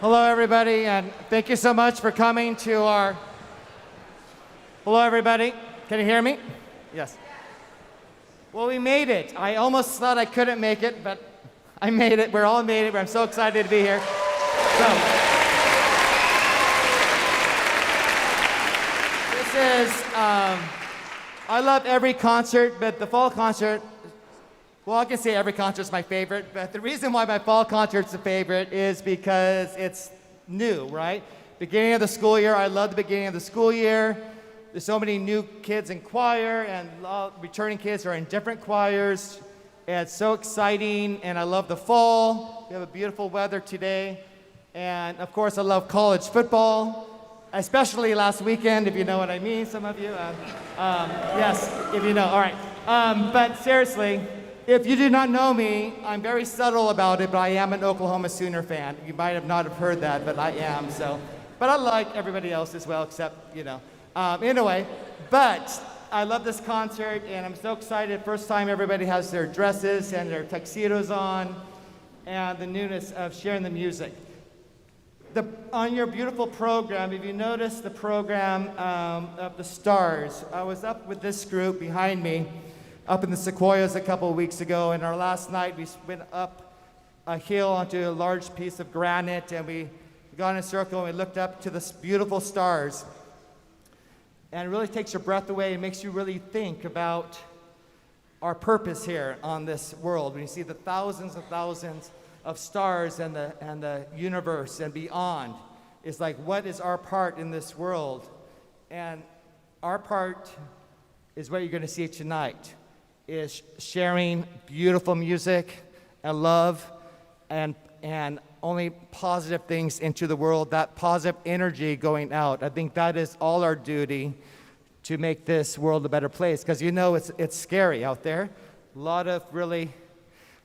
Hello, everybody, and thank you so much for coming to our... Hello, everybody. Can you hear me? Yes. Well, we made it. I almost thought I couldn't make it, but I made it. We're all made it. I'm so excited to be here. So, this is, I love every concert, but the fall concert, well, I can say every concert's my favorite, but the reason why my fall concert's a favorite is because it's new, right? Beginning of the school year, I love the beginning of the school year. There's so many new kids in choir, and returning kids are in different choirs. And it's so exciting, and I love the fall. We have a beautiful weather today. And of course, I love college football, especially last weekend, if you know what I mean, some of you. Yes, if you know, all right. But seriously, if you do not know me, I'm very subtle about it, but I am an Oklahoma Sooner fan. You might have not have heard that, but I am, so. But I like everybody else as well, except, you know. Anyway, but I love this concert, and I'm so excited. First time everybody has their dresses and their tuxedos on, and the newness of sharing the music. On your beautiful program, if you notice the program of the stars, I was up with this group behind me, up in the Sequoias a couple of weeks ago, and our last night we went up a hill onto a large piece of granite, and we got in a circle and we looked up to the beautiful stars. And it really takes your breath away and makes you really think about our purpose here on this world. When you see the thousands and thousands of stars and the universe and beyond, it's like, what is our part in this world? And our part is what you're going to see tonight, is sharing beautiful music and love and only positive things into the world, that positive energy going out. I think that is all our duty to make this world a better place, because you know it's scary out there. A lot of really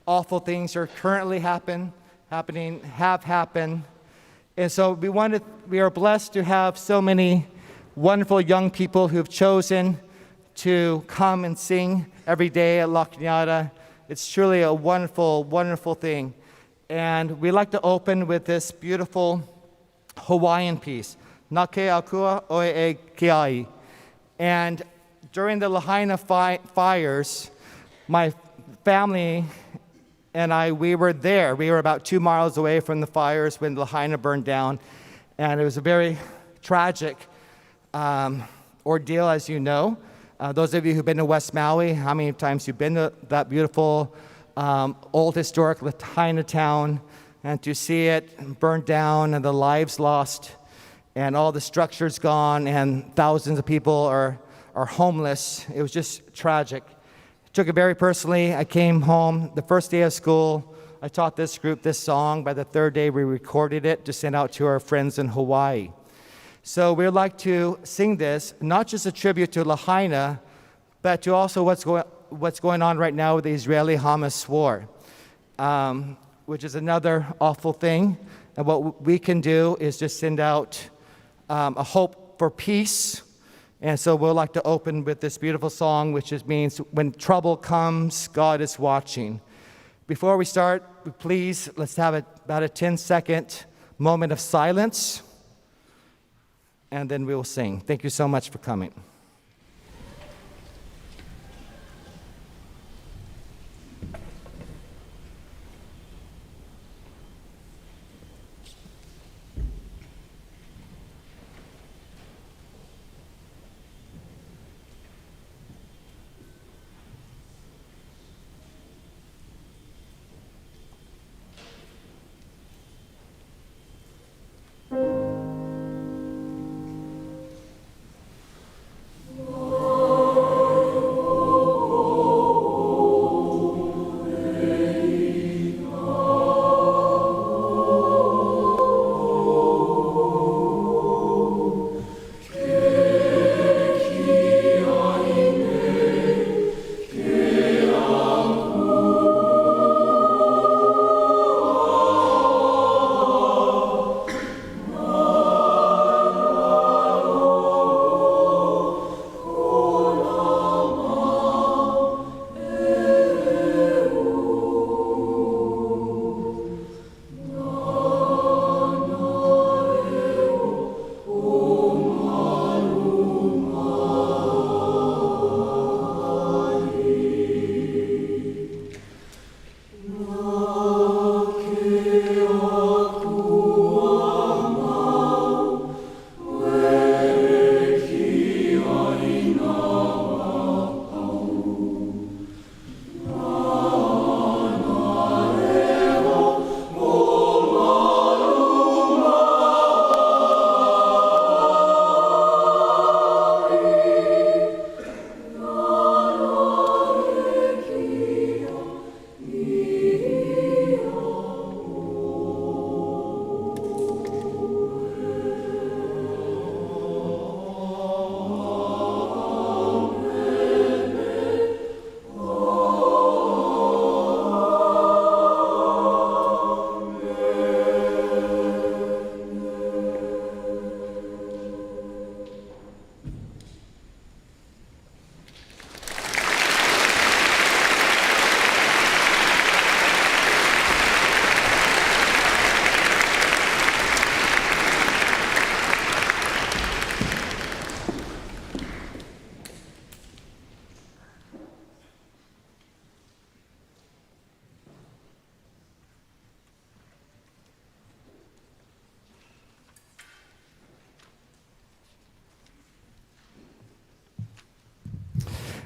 awful things are currently happening, have happened. And so we are blessed to have so many wonderful young people who've chosen to come and sing every day at La Cañada. It's truly a wonderful, wonderful thing. And we like to open with this beautiful Hawaiian piece, Nake Akua Oe E Kiai. And during the Lahaina fires, my family and I, we were there. We were about 2 miles away from the fires when Lahaina burned down. And it was a very tragic ordeal, as you know. Those of you who've been to West Maui, how many times you've been to that beautiful old historic Lahaina town, and to see it burned down and the lives lost and all the structures gone and thousands of people are homeless. It was just tragic. I took it very personally. I came home the first day of school. I taught this group this song. By the third day, we recorded it to send out to our friends in Hawaii. So we'd like to sing this, not just a tribute to Lahaina, but to also what's going on right now with the Israeli-Hamas war, which is another awful thing. And what we can do is just send out a hope for peace. And so we'd like to open with this beautiful song, which means when trouble comes, God is watching. Before we start, please, let's have about a 10-second moment of silence, and then we will sing. Thank you so much for coming.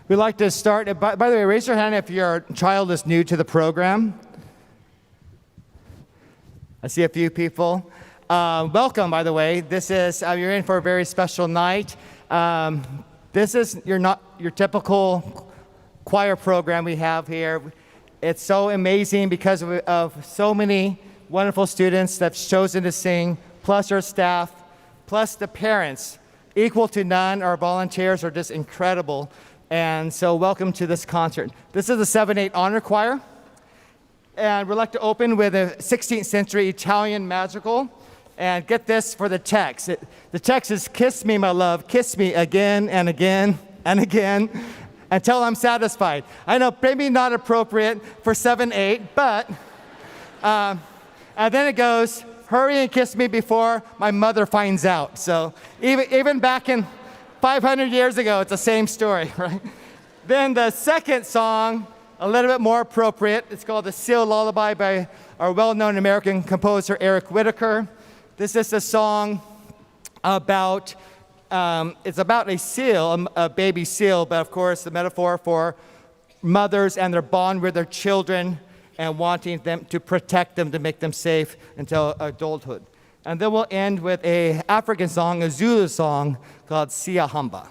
We'd like to start, by the way, raise your hand if your child is new to the program. I see a few people. Welcome, by the way. This is, you're in for a very special night. This is your typical choir program we have here. It's so amazing because of so many wonderful students that's chosen to sing, plus our staff, plus the parents. Equal to none. Our volunteers are just incredible. And so welcome to this concert. This is the 7/8 Honor Choir. And we'd like to open with a 16th century Italian madrigal. And get this for the text. The text is, "Kiss me, my love, kiss me again and again and again until I'm satisfied." I know, maybe not appropriate for 7/8, but, and then it goes, "Hurry and kiss me before my mother finds out." So even back in 500 years ago, it's the same story, right? Then the second song, a little bit more appropriate. It's called the Seal Lullaby by our well-known American composer, Eric Whitacre. This is a song about, it's about a seal, a baby seal, but of course the metaphor for mothers and their bond with their children and wanting them to protect them, to make them safe until adulthood. And then we'll end with an African song, a Zulu song called Siyahamba.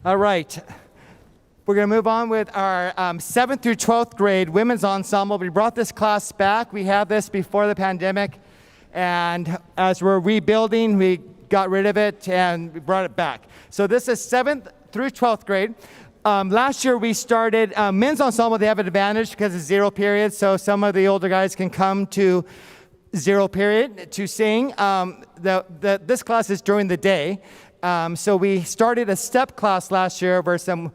All right. We're going to move on with our 7th through 12th grade women's ensemble. We brought this class back. We had this before the pandemic. And as we're rebuilding, we got rid of it and we brought it back. So this is 7th through 12th grade. Last year we started men's ensemble. They have an advantage because it's 0 period. So some of the older guys can come to 0 period to sing. This class is during the day. So we started a step class last year where some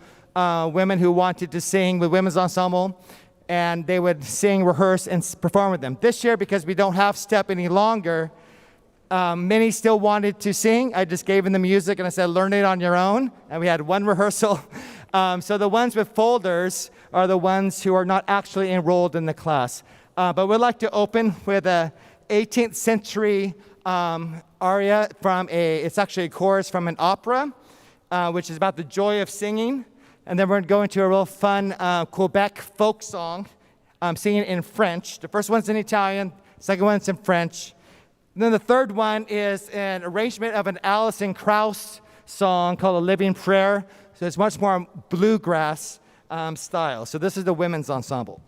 women who wanted to sing with women's ensemble, and they would sing, rehearse, and perform with them. This year, because we don't have step any longer, many still wanted to sing. I just gave them the music and I said, learn it on your own. And we had one rehearsal. So the ones with folders are the ones who are not actually enrolled in the class. But we'd like to open with a 18th century aria from it's actually a chorus from an opera, which is about the joy of singing. And then we're going to go into a real fun Quebec folk song, singing in French. The first one's in Italian, second one's in French. And then the third one is an arrangement of an Alison Krauss song called A Living Prayer. So it's much more bluegrass style. So this is the women's ensemble.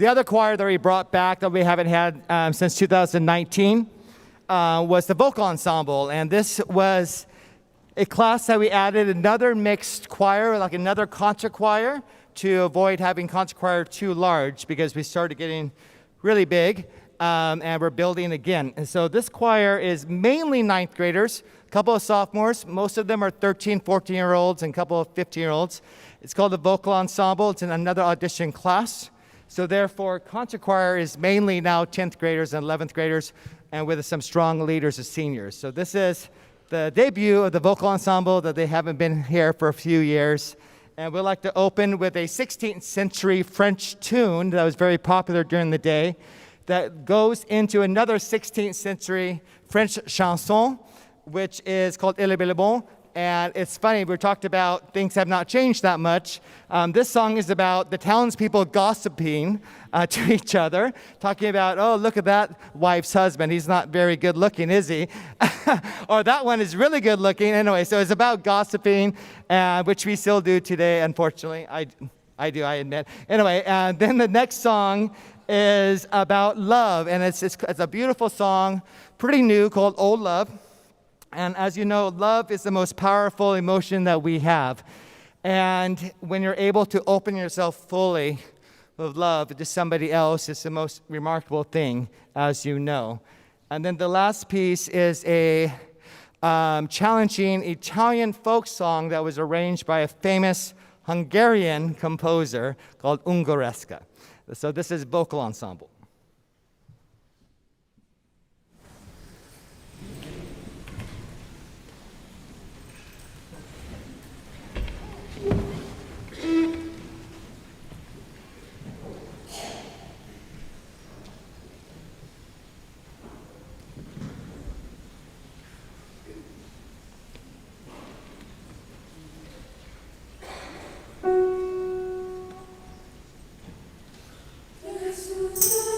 The other choir that we brought back that we haven't had since 2019 was the vocal ensemble. And this was a class that we added another mixed choir, like another concert choir, to avoid having concert choir too large because we started getting really big and we're building again. And so this choir is mainly ninth graders, a couple of sophomores. Most of them are 13, 14-year-olds and a couple of 15-year-olds. It's called the vocal ensemble. It's in another audition class. So therefore, concert choir is mainly now 10th graders and 11th graders and with some strong leaders as seniors. So this is the debut of the vocal ensemble that they haven't been here for a few years. And we'd like to open with a 16th century French tune that was very popular during the day that goes into another 16th century French chanson, which is called Il est bel et bon. And it's funny, we talked about things have not changed that much. This song is about the townspeople gossiping to each other, talking about, oh, look at that wife's husband. He's not very good looking, is he? Or that one is really good looking. Anyway, so it's about gossiping, which we still do today, unfortunately. I admit. Anyway, and then the next song is about love. And it's a beautiful song, pretty new, called Old Love. And as you know, love is the most powerful emotion that we have. And when you're able to open yourself fully with love to somebody else, it's the most remarkable thing, as you know. And then the last piece is a challenging Italian folk song that was arranged by a famous Hungarian composer called Ungareska. So this is vocal ensemble. Jesus.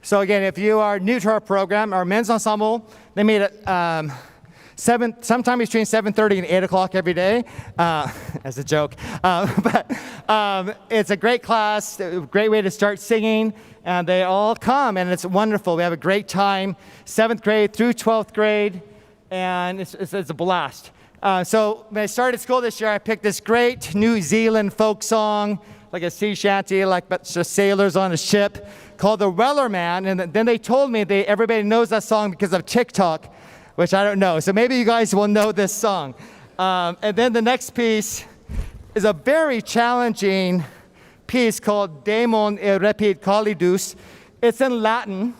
So again, if you are new to our program, our men's ensemble, they meet at sometime between 7:30 and 8 o'clock every day, as a joke. But it's a great class, a great way to start singing, and they all come, and it's wonderful. We have a great time, 7th grade through 12th grade, and it's a blast. So when I started school this year, I picked this great New Zealand folk song, like a sea shanty, like just sailors on a ship, called The Weller Man. And then they told me everybody knows that song because of TikTok, which I don't know. So maybe you guys will know this song. And then the next piece is a very challenging piece called Daemon e repit calidus. It's in Latin,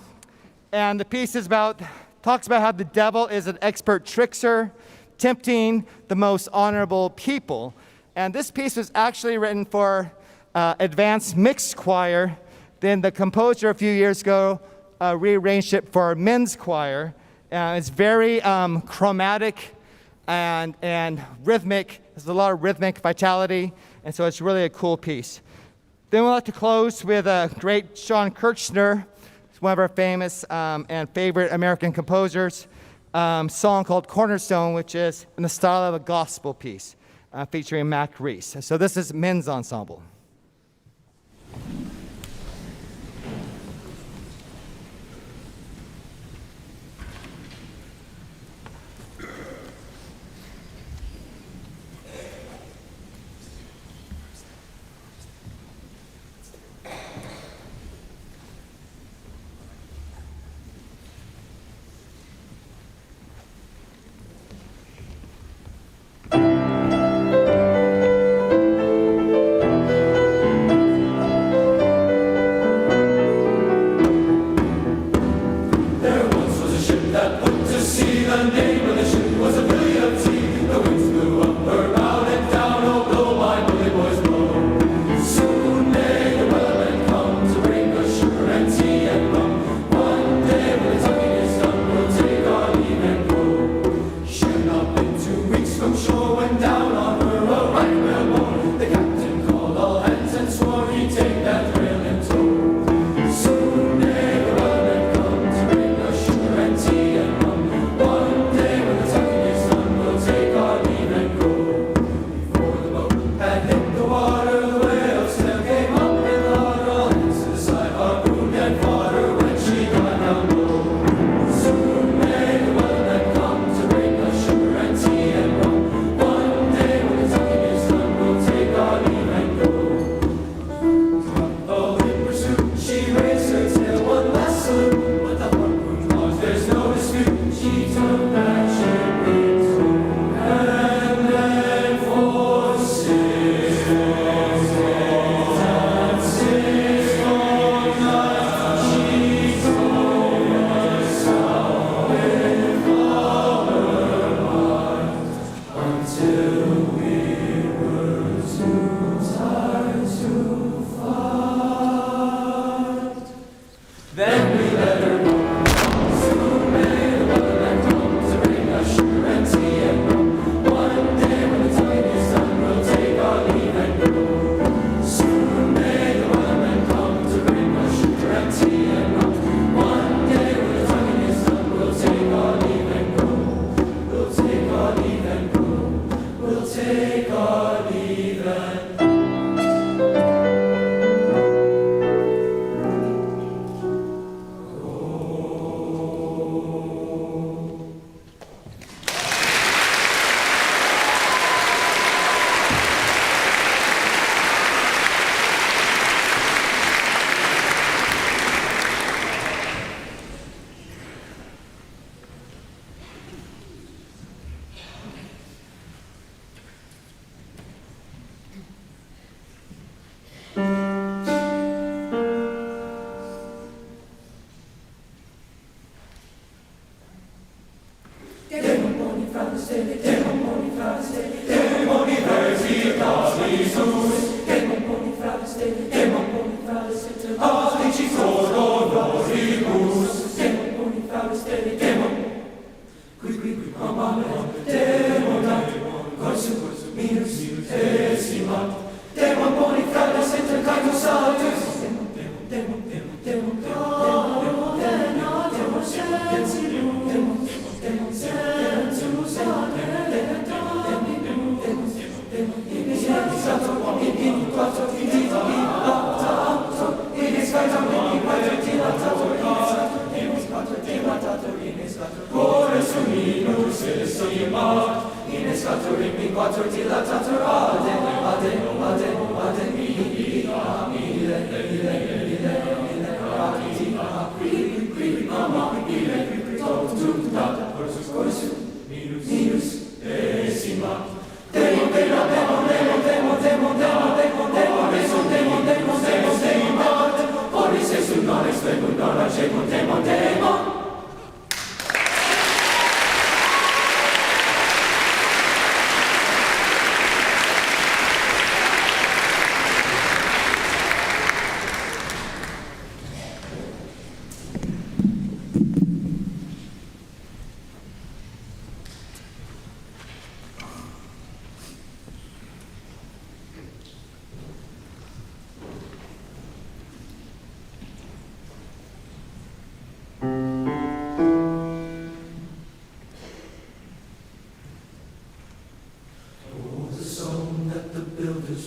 and the piece talks about how the devil is an expert trickster, tempting the most honorable people. And this piece was actually written for advanced mixed choir. Then the composer a few years ago rearranged it for men's choir. It's very chromatic and rhythmic. There's a lot of rhythmic vitality, and so it's really a cool piece. Then we'll like to close with a great Sean Kirchner, one of our famous and favorite American composers, song called Cornerstone, which is in the style of a gospel piece featuring Mac Reese. So this is men's ensemble.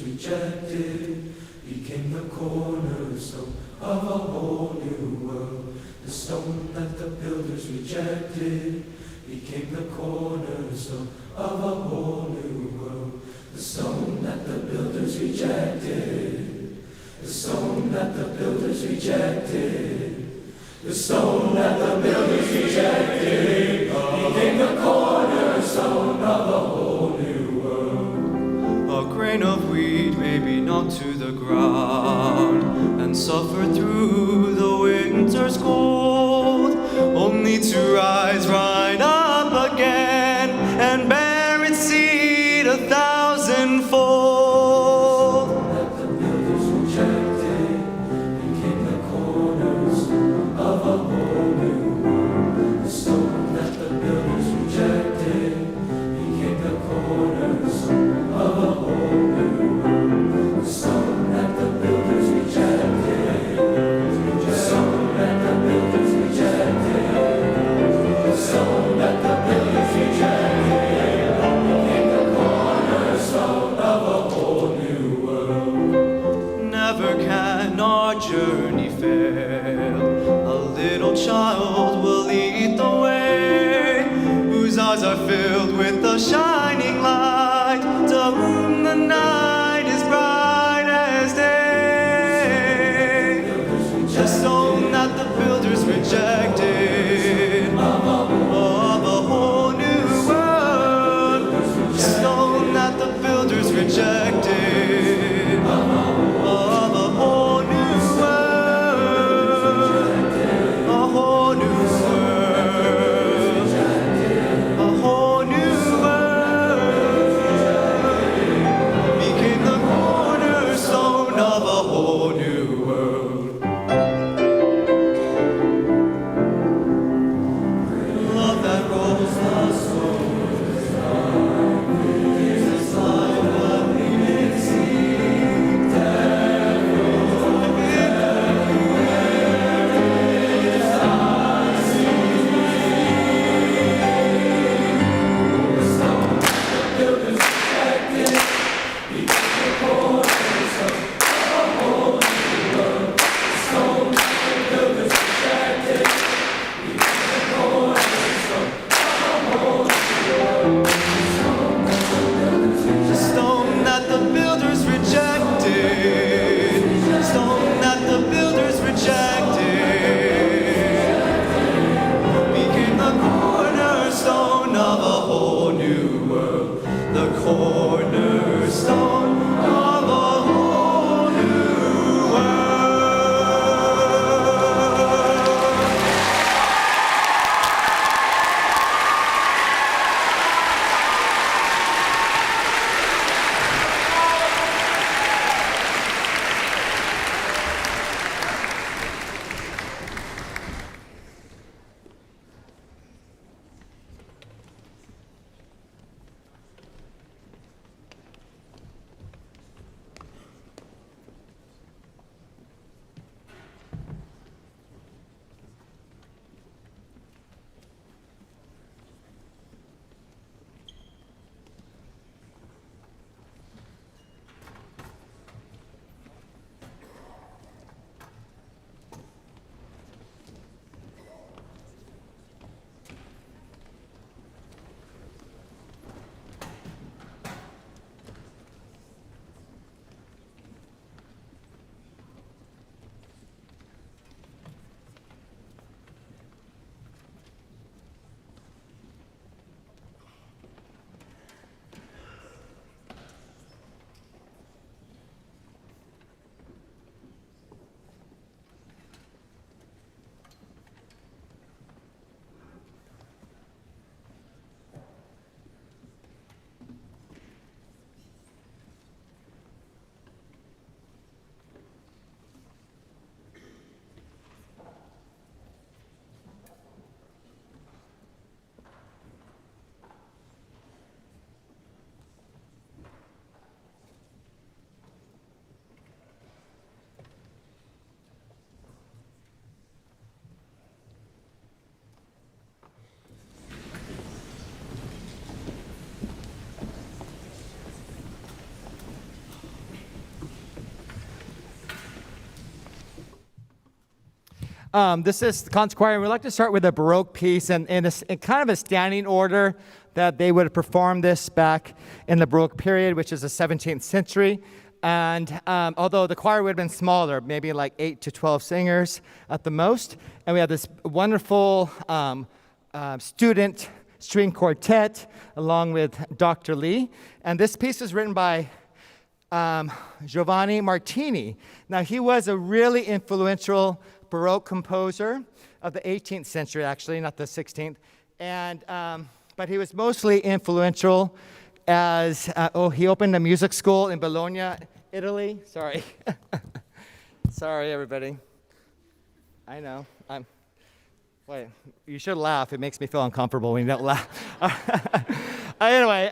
Rejected, became the cornerstone of a whole new world. The stone that the builders rejected became the cornerstone of a whole new world. The stone that the builders rejected, the stone that the builders rejected, the stone that the builders rejected became the cornerstone of a whole new world. A grain of wheat may be knocked to the ground and suffer through the winter's cold, only to rise right up again and bear its seed 1,000-fold. That the builders rejected became the cornerstone of a whole new world. The stone that the builders rejected became the cornerstone of a whole new world. The stone that the builders rejected, the stone that the builders rejected, the stone that the builders rejected became the cornerstone of a whole new world. Never can our journey fail. A little child will lead the way, whose eyes are filled with the shining light, to whom the night is bright as day. The stone that the builders rejected of a whole new world. The stone that the builders rejected of a whole new world. A whole new world. This is the concert choir, and we'd like to start with a Baroque piece in kind of a standing order that they would have performed this back in the Baroque period, which is the 17th century. And although the choir would have been smaller, maybe like 8 to 12 singers at the most, and we have this wonderful student string quartet along with Dr. Lee. And this piece is written by Giovanni Martini. Now, he was a really influential Baroque composer of the 18th century, actually, not the 16th. And but he was mostly influential as he opened a music school in Bologna, Italy. Sorry, sorry, everybody. I know. Wait, you should laugh. It makes me feel uncomfortable when you don't laugh. Anyway,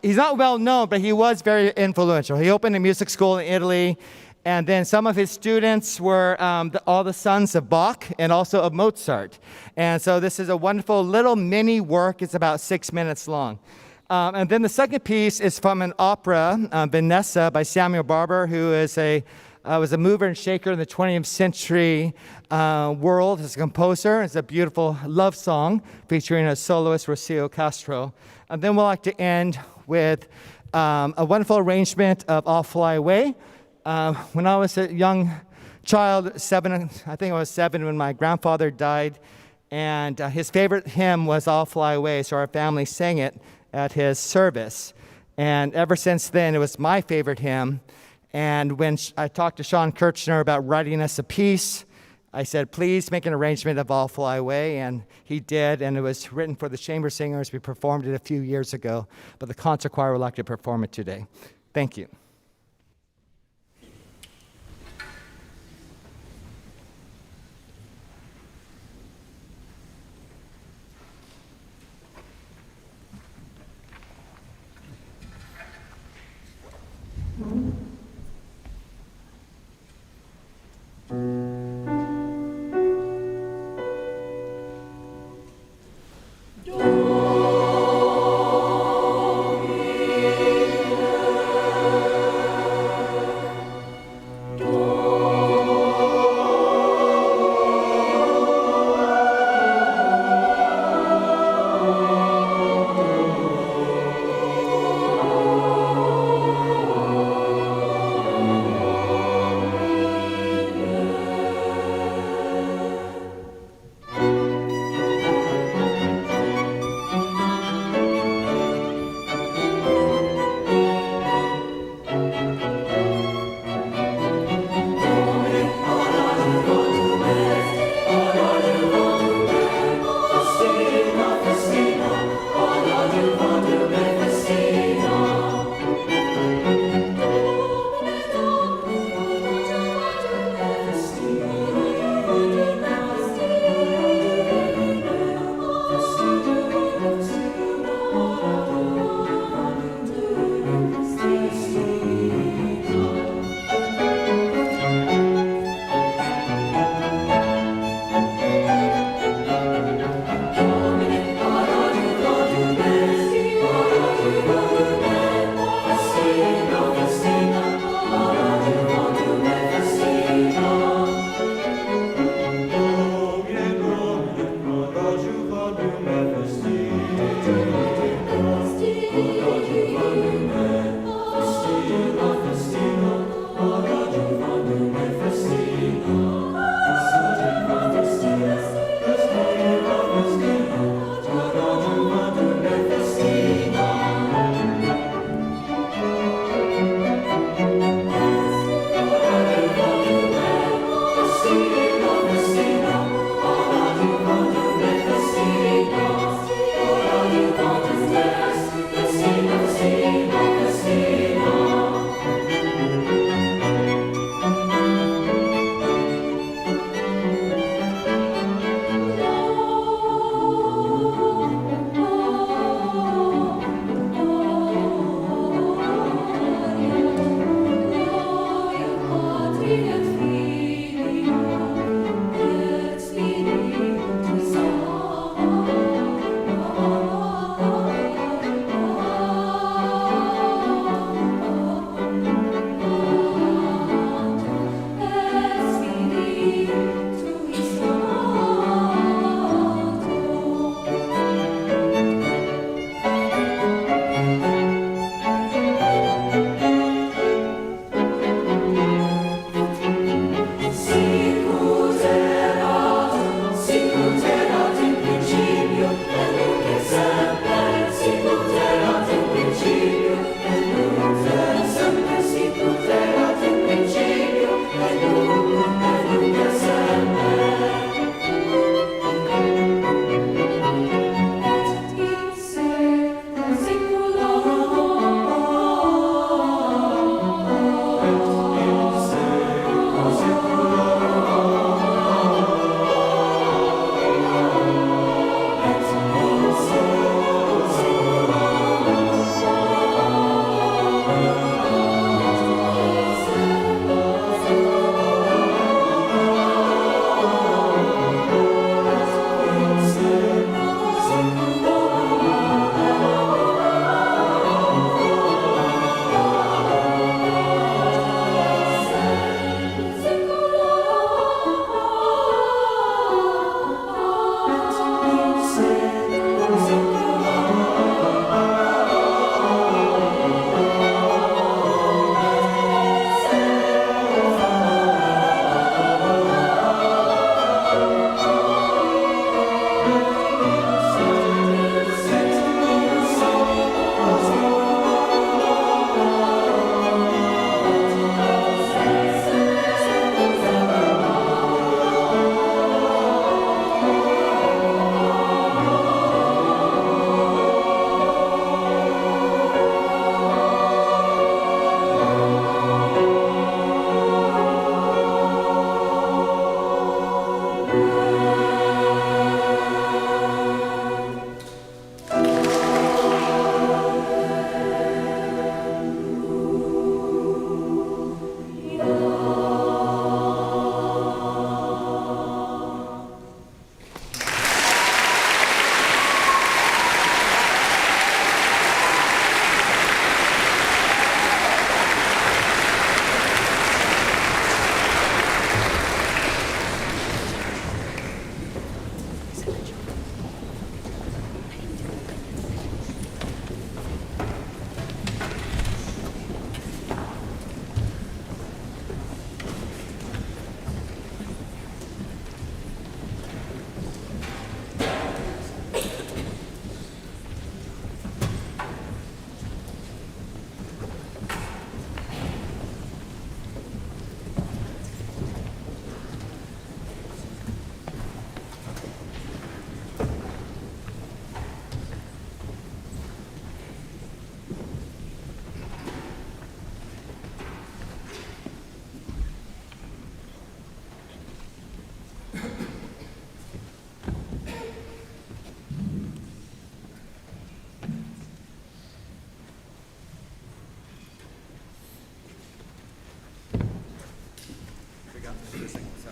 he's not well known, but he was very influential. He opened a music school in Italy, and then some of his students were all the sons of Bach and also of Mozart. And so this is a wonderful little mini work. It's about 6 minutes long. And then the second piece is from an opera, Vanessa, by Samuel Barber, who is was a mover and shaker in the 20th century world as a composer. It's a beautiful love song featuring a soloist, Rocio Castro. And then we'll like to end with a wonderful arrangement of I'll Fly Away. When I was a young child, I think I was 7 when my grandfather died, and his favorite hymn was I'll Fly Away, so our family sang it at his service. And ever since then, it was my favorite hymn. And when I talked to Sean Kirchner about writing us a piece, I said, please make an arrangement of I'll Fly Away, and he did, and it was written for the chamber singers. We performed it a few years ago, but the concert choir would like to perform it today. Thank you. Domine forgot to do this thing. So.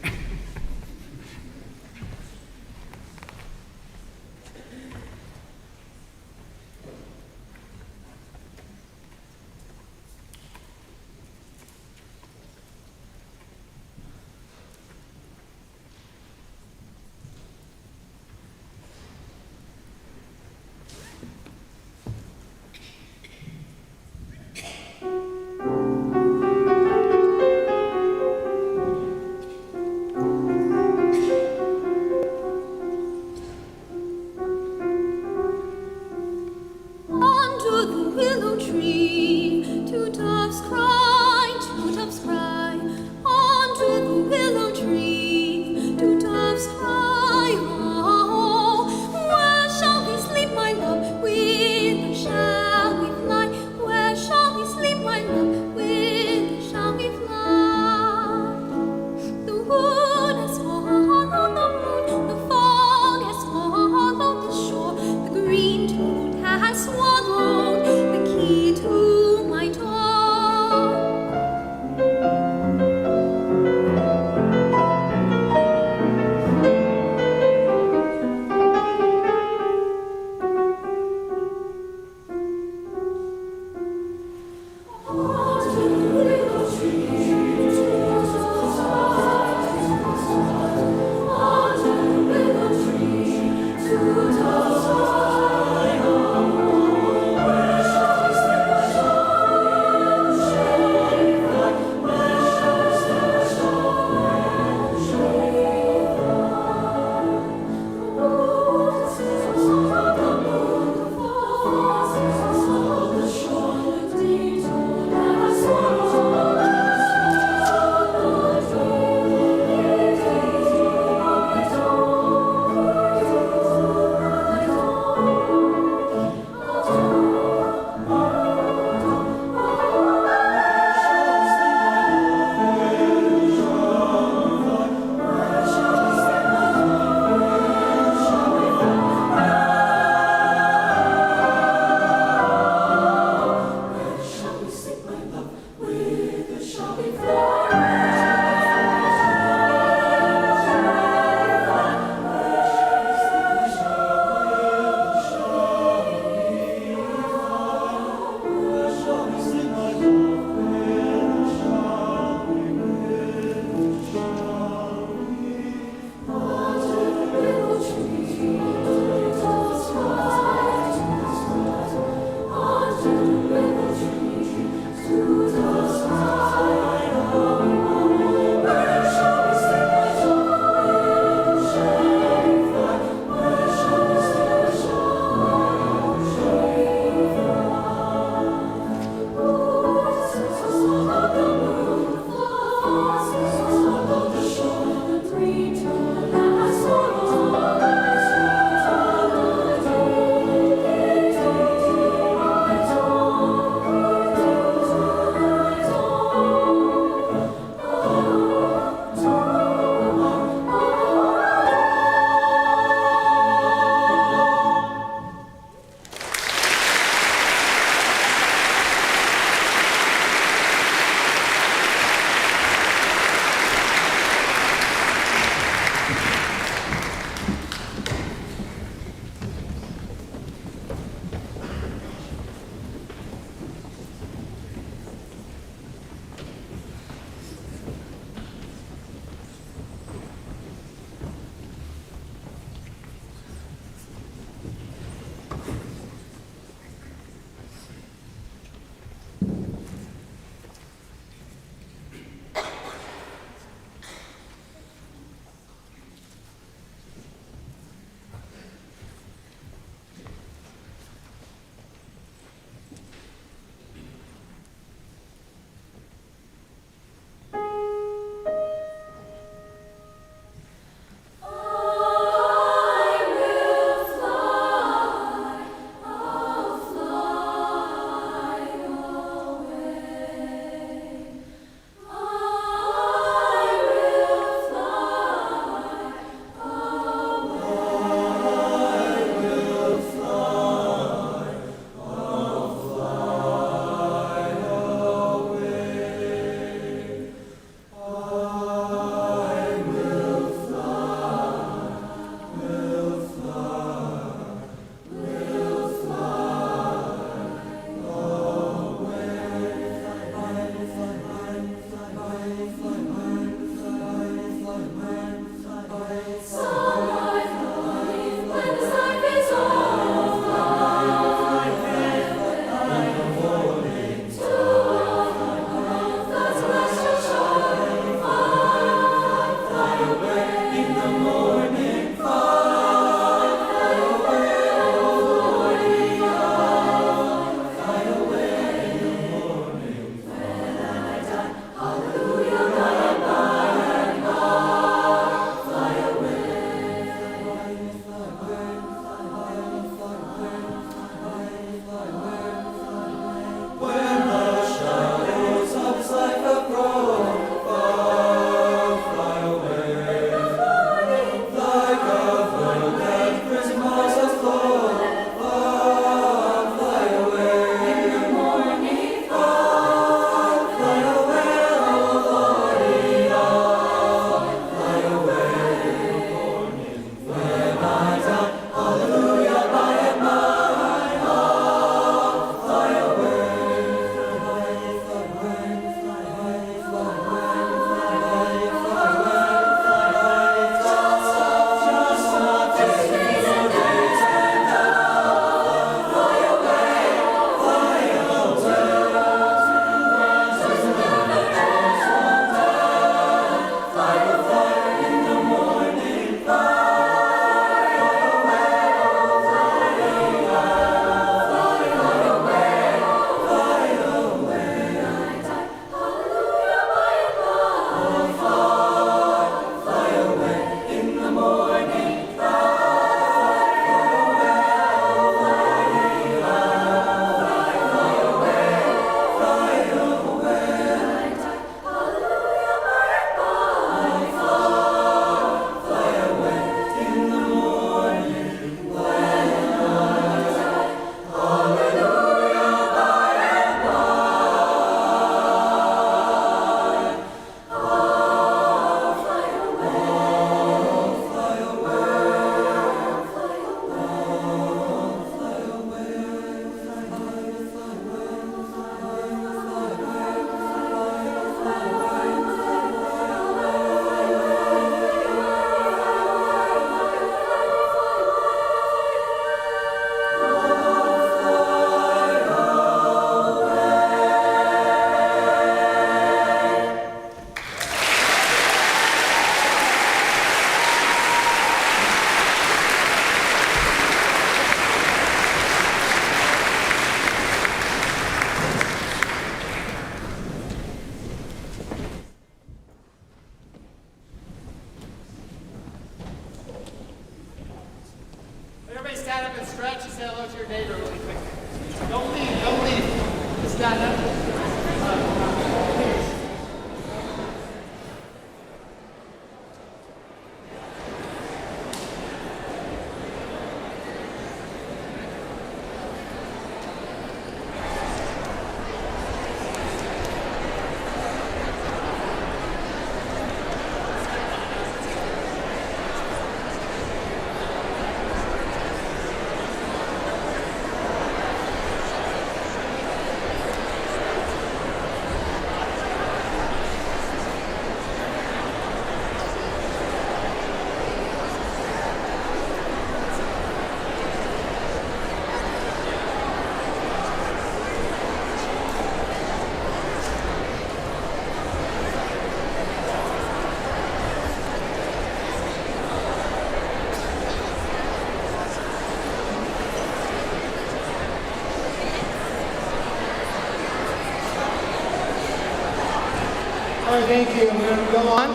thank you. We're going to go on.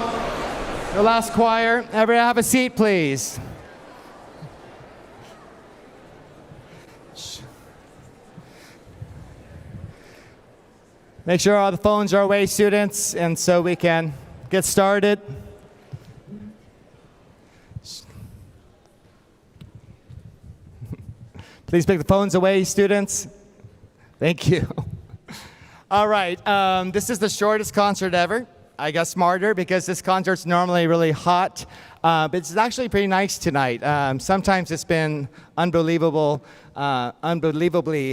The last choir. Everyone have a seat, please. Make sure all the phones are away, students, and so we can get started. Please pick the phones away, students. Thank you. All right, this is the shortest concert ever. I got smarter because this concert's normally really hot, but it's actually pretty nice tonight. Sometimes it's been unbelievably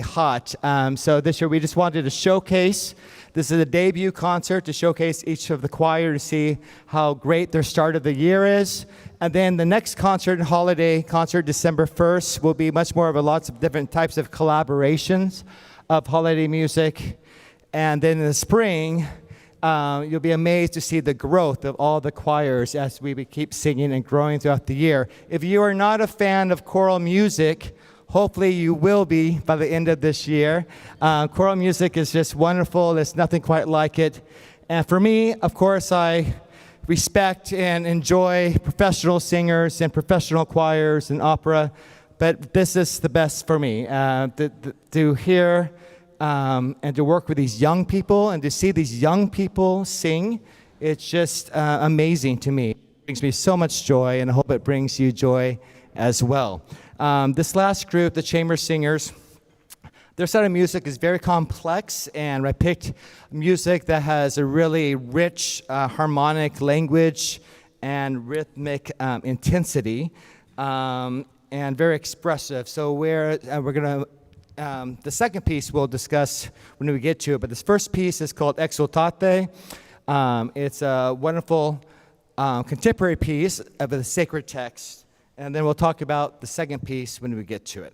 hot. So this year we just wanted to showcase. This is a debut concert to showcase each of the choir to see how great their start of the year is. And then the next concert, holiday concert, December 1st, will be much more of lots of different types of collaborations of holiday music. And then in the spring, you'll be amazed to see the growth of all the choirs as we keep singing and growing throughout the year. If you are not a fan of choral music, hopefully you will be by the end of this year. Choral music is just wonderful. There's nothing quite like it. And for me, of course, I respect and enjoy professional singers and professional choirs and opera, but this is the best for me. To hear and to work with these young people and to see these young people sing, it's just amazing to me. It brings me so much joy, and I hope it brings you joy as well. This last group, the chamber singers, their style of music is very complex, and I picked music that has a really rich harmonic language and rhythmic intensity, and very expressive. So we're going to the second piece we'll discuss when we get to it, but this first piece is called Exultate. It's a wonderful contemporary piece of the sacred text, and then we'll talk about the second piece when we get to it.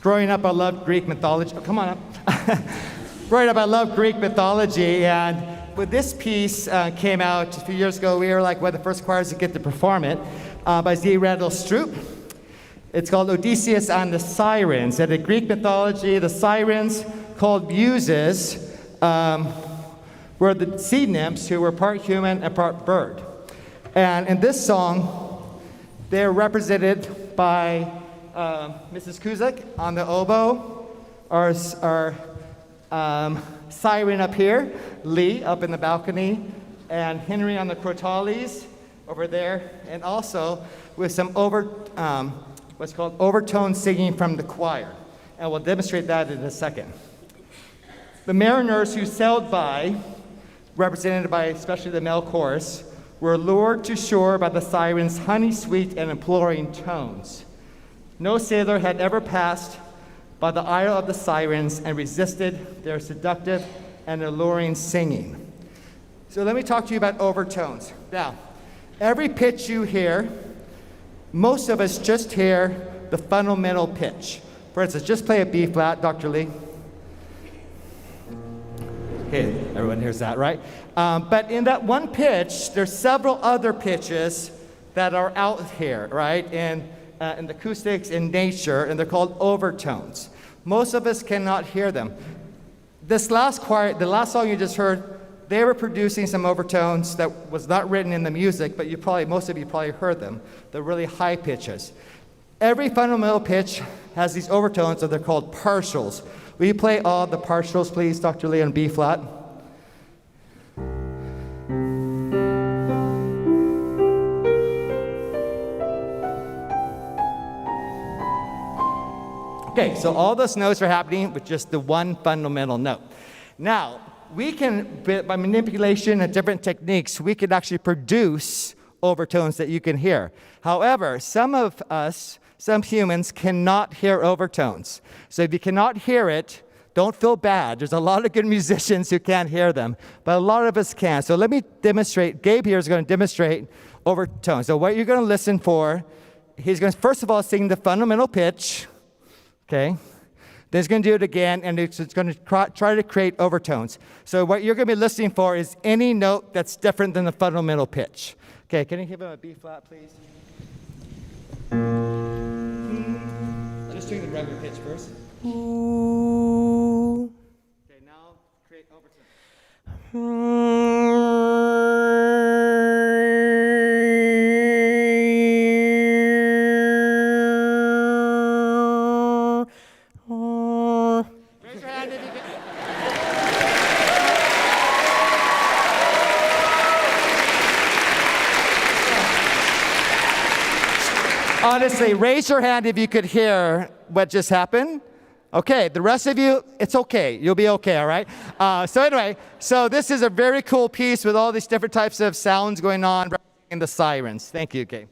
Growing up, I loved Greek mythology. Oh, come on up. Growing up, I loved Greek mythology, and when this piece came out a few years ago, we were like one of the first choirs to get to perform it by Z. Randall Stroop. It's called Odysseus and the Sirens. And in Greek mythology, the sirens, called muses, were the sea nymphs who were part human and part bird. And in this song, they're represented by Mrs. Kuzik on the oboe, our siren up here, Lee up in the balcony, and Henry on the crotales over there, and also with some what's called overtone singing from the choir. And we'll demonstrate that in a second. The mariners who sailed by, represented by especially the male chorus, were lured to shore by the sirens' honey-sweet and imploring tones. No sailor had ever passed by the isle of the sirens and resisted their seductive and alluring singing. So let me talk to you about overtones. Now, every pitch you hear, most of us just hear the fundamental pitch. For instance, just play a B flat, Dr. Lee. Okay, everyone hears that, right? But in that one pitch, there's several other pitches that are out here, right? In the acoustics in nature, and they're called overtones. Most of us cannot hear them. This last choir, the last song you just heard, they were producing some overtones that was not written in the music, but most of you probably heard them. They're really high pitches. Every fundamental pitch has these overtones, so they're called partials. Will you play all the partials, please, Dr. Lee, on B flat? Okay, so all those notes are happening with just the one fundamental note. Now, we can, by manipulation and different techniques, we can actually produce overtones that you can hear. However, some of us, some humans, cannot hear overtones. So if you cannot hear it, don't feel bad. There's a lot of good musicians who can't hear them, but a lot of us can. So let me demonstrate. Gabe here is going to demonstrate overtones. So what you're going to listen for, he's going to, first of all, sing the fundamental pitch. Okay, then he's going to do it again, and it's going to try to create overtones. So what you're going to be listening for is any note that's different than the fundamental pitch. Okay, can you give him a B flat, please? Just doing the regular pitch first. Ooh. Okay, now create overtones. Honestly, raise your hand if you could hear what just happened. Okay, the rest of you, it's okay. You'll be okay, all right? So anyway, so this is a very cool piece with all these different types of sounds going on in the sirens. Thank you, Gabe.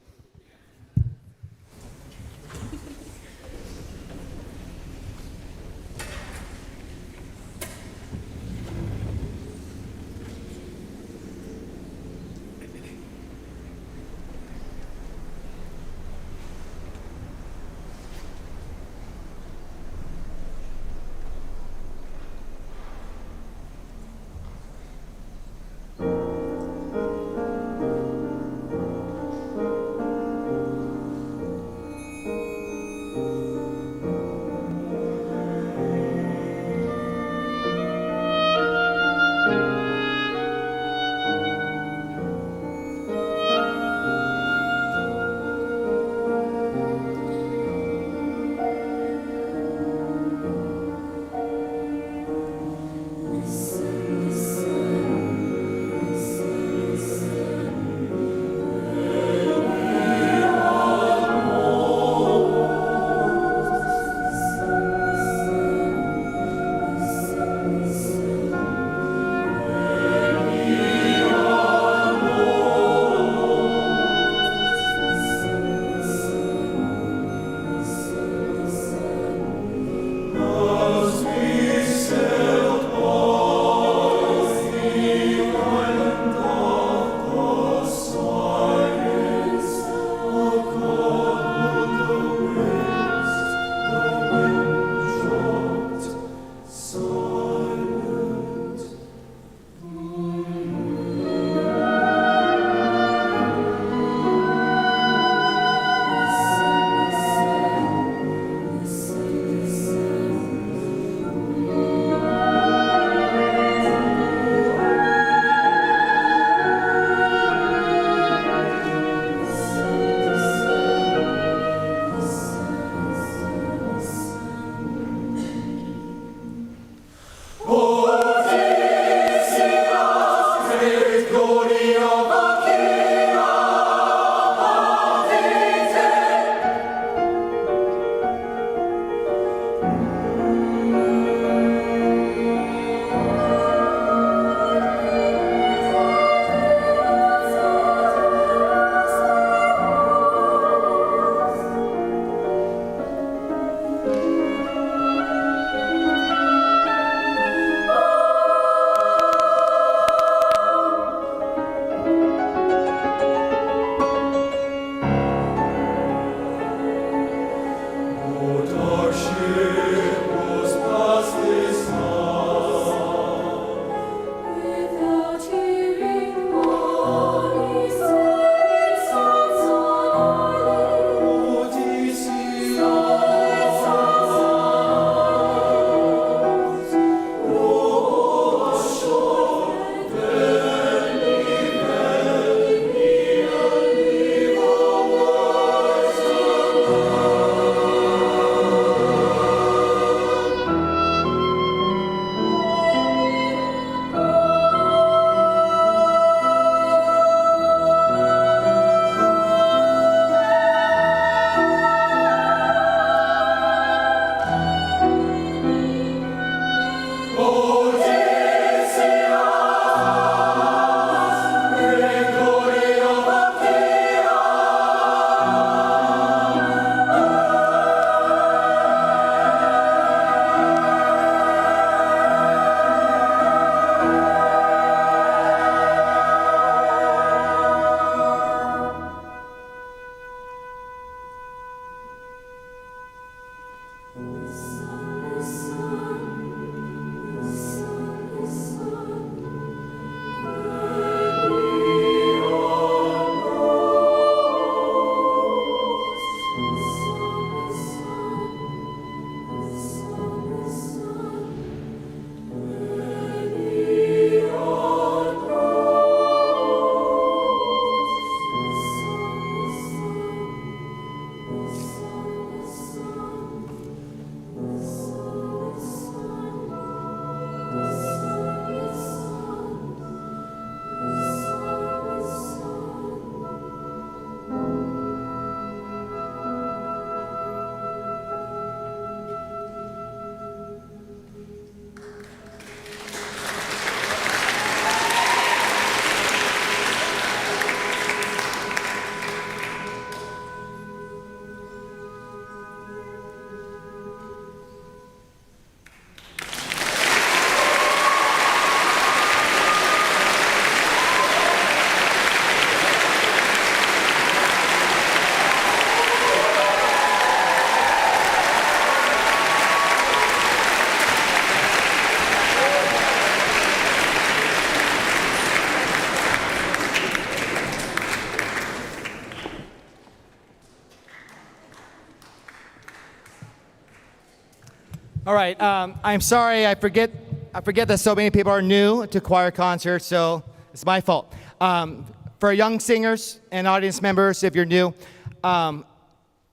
All right. I'm sorry. I forget that so many people are new to choir concerts, so it's my fault. For young singers and audience members, if you're new,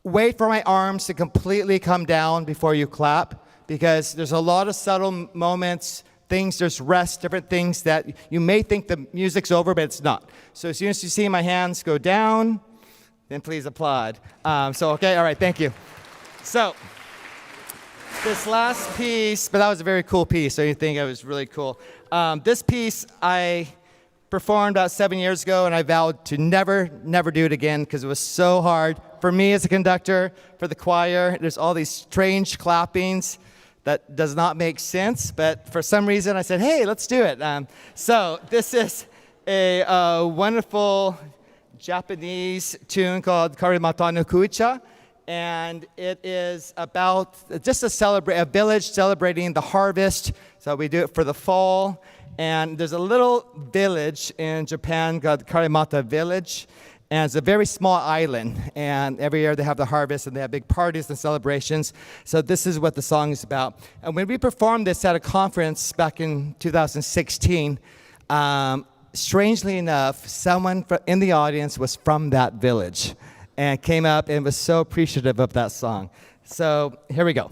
wait for my arms to completely come down before you clap, because there's a lot of subtle moments, things, there's rest, different things that you may think the music's over, but it's not. So as soon as you see my hands go down, then please applaud. Okay, all right, thank you. So, this last piece, but that was a very cool piece, so you think it was really cool. This piece I performed about 7 years ago, and I vowed to never do it again because it was so hard for me as a conductor, for the choir. There's all these strange clappings that does not make sense, but for some reason I said, hey, let's do it. So this is a wonderful Japanese tune called Karimata no Kuicha, and it is about just a village celebrating the harvest. So we do it for the fall, and there's a little village in Japan called Karimata Village, and it's a very small island, and every year they have the harvest, and they have big parties and celebrations. So this is what the song is about. And when we performed this at a conference back in 2016, strangely enough, someone in the audience was from that village and came up and was so appreciative of that song. So here we go.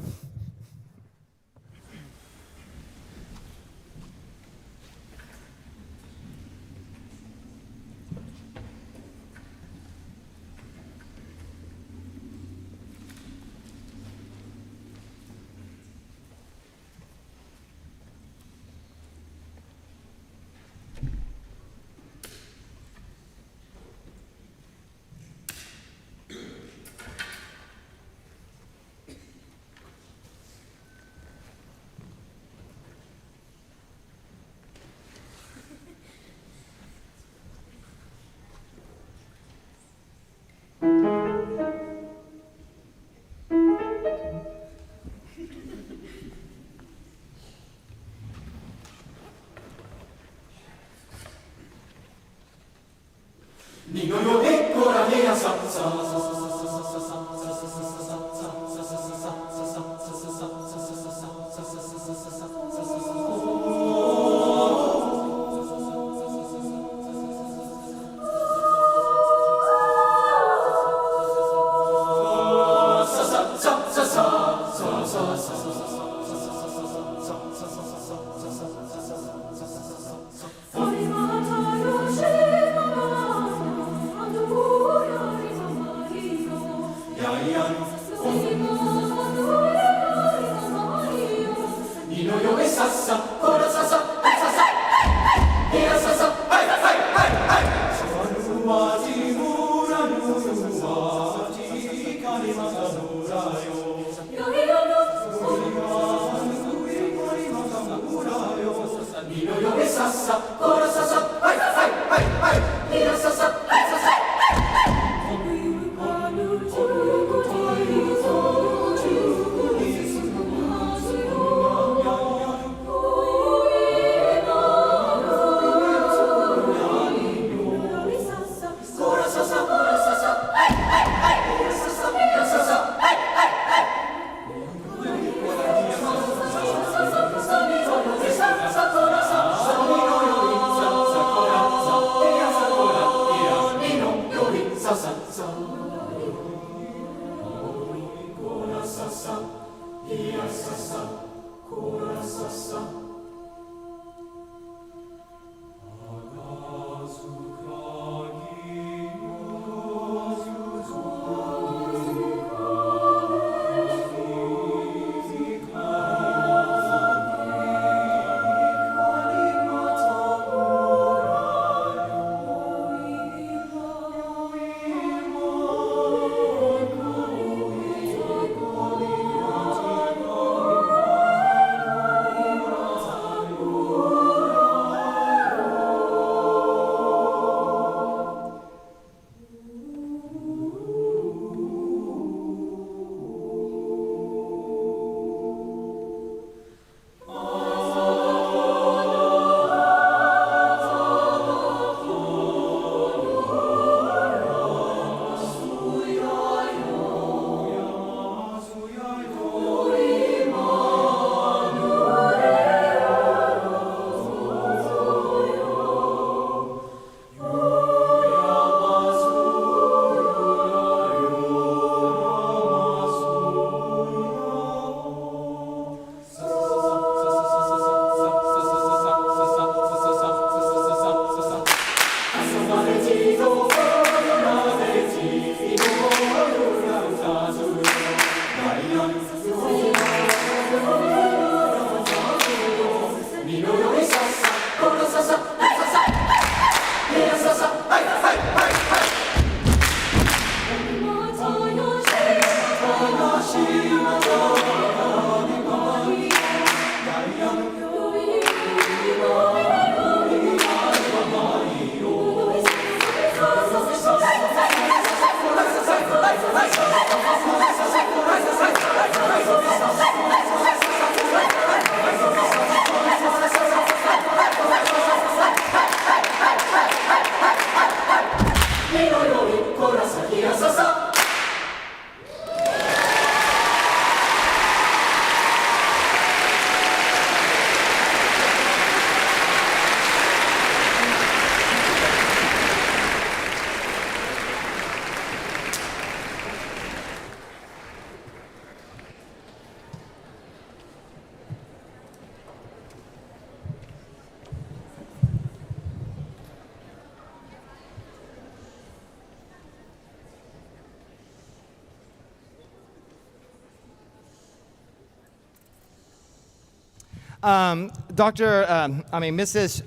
Mrs.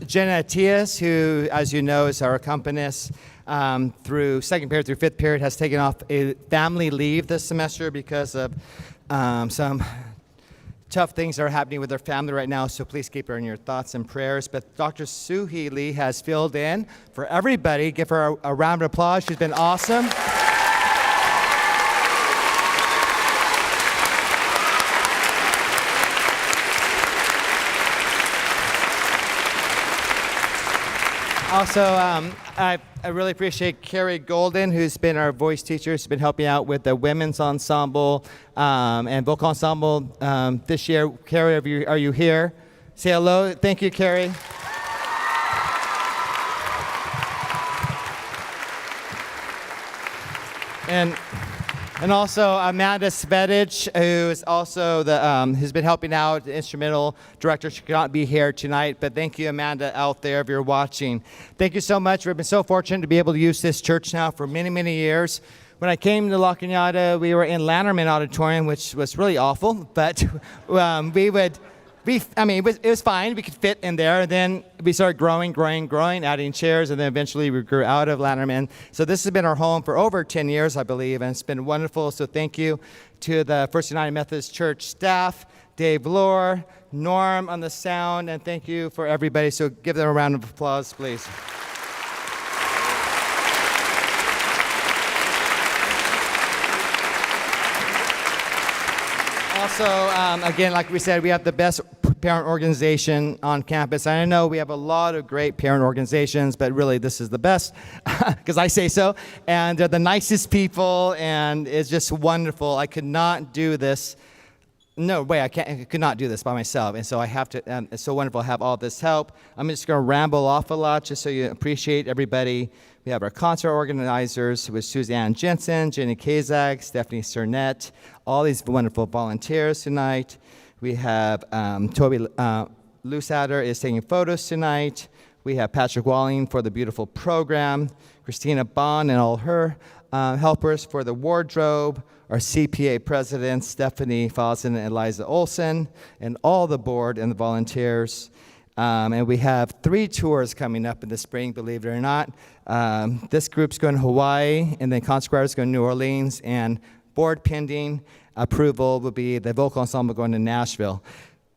Jenna Tias, who, as you know, is our accompanist through second period through fifth period, has taken off a family leave this semester because of some tough things that are happening with her family right now, so please keep her in your thoughts and prayers. But Dr. Suhee Lee has filled in for everybody. Give her a round of applause. She's been awesome. Also, I really appreciate Carrie Golden, who's been our voice teacher. She's been helping out with the women's ensemble and vocal ensemble this year. Carrie, are you here? Say hello. Thank you, Carrie. And also Amanda Svedich, who is also who's been helping out, the instrumental director. She could not be here tonight, but thank you, Amanda, out there if you're watching. Thank you so much. We've been so fortunate to be able to use this church now for many, many years. When I came to La Cañada, we were in Lanterman Auditorium, which was really awful, but it was fine. We could fit in there. And then we started growing, adding chairs, and then eventually we grew out of Lanterman. So this has been our home for over 10 years, I believe, and it's been wonderful. So thank you to the First United Methodist Church staff, Dave Lohr, Norm on the sound, and thank you for everybody. So give them a round of applause, please. Also, again, like we said, we have the best parent organization on campus. And I know we have a lot of great parent organizations, but really this is the best because I say so. And they're the nicest people, and it's just wonderful. I could not do this. No way, I could not do this by myself. And so I have to, it's so wonderful to have all this help. I'm just going to ramble off a lot just so you appreciate everybody. We have our concert organizers with Suzanne Jensen, Jenny Kazak, Stephanie Cernette, all these wonderful volunteers tonight. We have Toby Lusader is taking photos tonight. We have Patrick Walling for the beautiful program, Christina Bond and all her helpers for the wardrobe, our CPA presidents, Stephanie Fossen and Eliza Olson, and all the board and the volunteers. And we have 3 tours coming up in the spring, believe it or not. This group's going to Hawaii, and then concert choir is going to New Orleans, and board pending approval will be the vocal ensemble going to Nashville.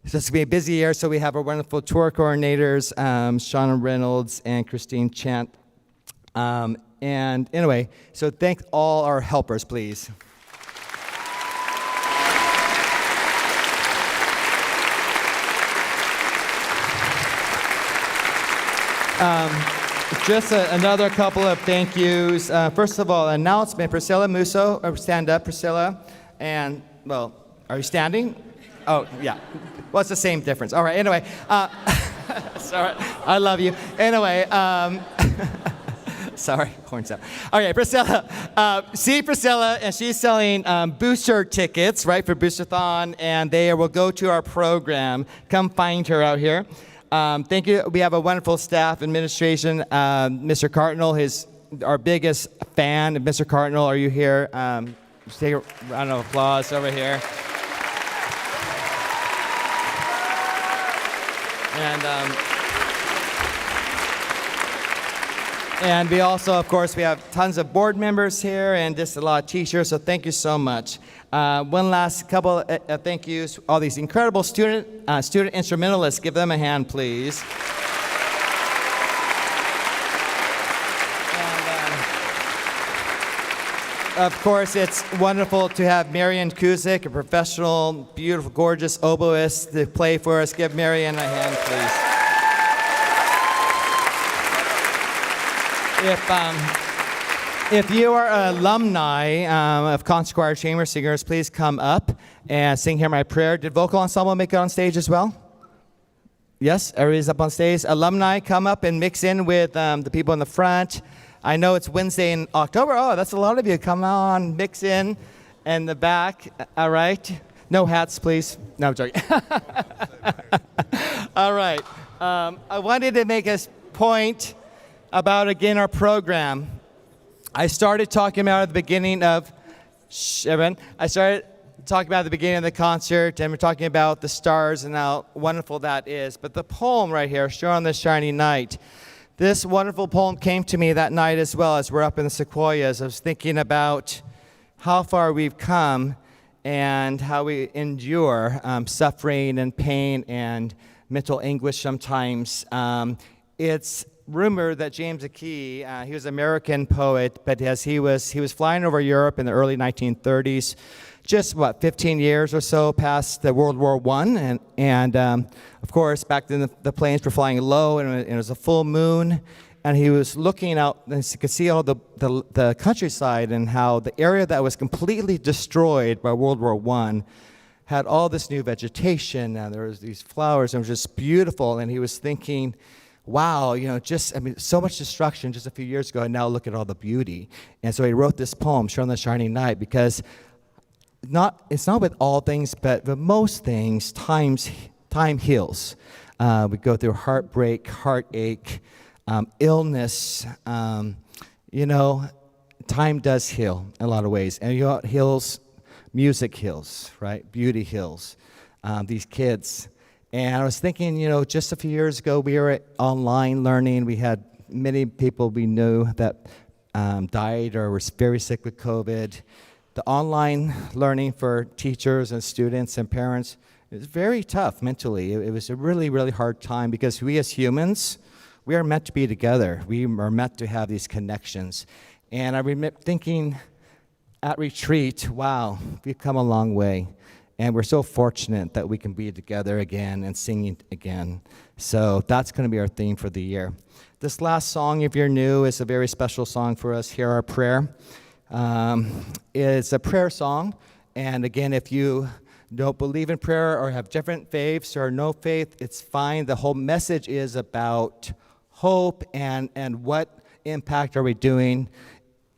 So it's going to be a busy year, so we have our wonderful tour coordinators, Shauna Reynolds and Christine Chant. And anyway, so thank all our helpers, please. Just another couple of thank yous. First of all, announcement, Priscilla Musso, stand up, Priscilla. And, well, are you standing? Oh, yeah. Well, it's the same difference. All right, anyway. Sorry, I love you. Anyway, sorry, horns up. Okay, Priscilla. See Priscilla, and she's selling booster tickets, right, for Boosterthon, and they will go to our program. Come find her out here. Thank you. We have a wonderful staff, administration. Mr. Cardinal is our biggest fan. Mr. Cardinal, are you here? Just take a round of applause over here. And we also, of course, we have tons of board members here and just a lot of teachers, so thank you so much. One last couple of thank yous. All these incredible student instrumentalists. Give them a hand, please. Of course, it's wonderful to have Marian Kuzik, a professional, beautiful, gorgeous oboist, to play for us. Give Marian a hand, please. If you are an alumni of concert choir chamber singers, please come up and sing Hear My Prayer. Did vocal ensemble make it on stage as well? Yes, everybody's up on stage. Alumni, come up and mix in with the people in the front. I know it's Wednesday in October. Oh, that's a lot of you. Come on, mix in the back. All right. No hats, please. No, I'm joking. All right. I wanted to make a point about, again, our program. I started talking about at the beginning of, I started talking about the beginning of the concert, and we're talking about the stars and how wonderful that is. But the poem right here, Shone on the Shiny Night, this wonderful poem came to me that night as well as we're up in the sequoias. I was thinking about how far we've come and how we endure suffering and pain and mental anguish sometimes. It's rumored that James Akey, he was an American poet, but as he was flying over Europe in the early 1930s, just 15 years or so past the World War I, and of course back then the planes were flying low, and it was a full moon, and he was looking out, and you could see all the countryside and how the area that was completely destroyed by World War I had all this new vegetation, and there was these flowers, and it was just beautiful, and he was thinking, wow, so much destruction just a few years ago, and now look at all the beauty. And so he wrote this poem, Shone on the Shiny Night, because it's not with all things, but with most things, time heals. We go through heartbreak, heartache, illness. Time does heal in a lot of ways. And it heals, music heals, right? Beauty heals. These kids. And I was thinking, just a few years ago, we were online learning. We had many people we knew that died or were very sick with COVID. The online learning for teachers and students and parents is very tough mentally. It was a really, really hard time because we as humans, we are meant to be together. We are meant to have these connections. And I remember thinking at retreat, wow, we've come a long way. And we're so fortunate that we can be together again and singing again. So that's going to be our theme for the year. This last song, if you're new, is a very special song for us. Hear Our Prayer. It's a prayer song. And again, if you don't believe in prayer or have different faiths or no faith, it's fine. The whole message is about hope and what impact are we doing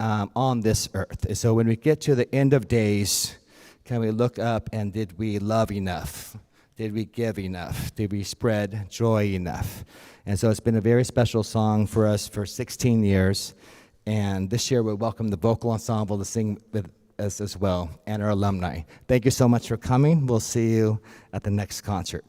on this earth. And so when we get to the end of days, can we look up and did we love enough? Did we give enough? Did we spread joy enough? And so it's been a very special song for us for 16 years. And this year we welcome the vocal ensemble to sing with us as well and our alumni. Thank you so much for coming. We'll see you at the next concert.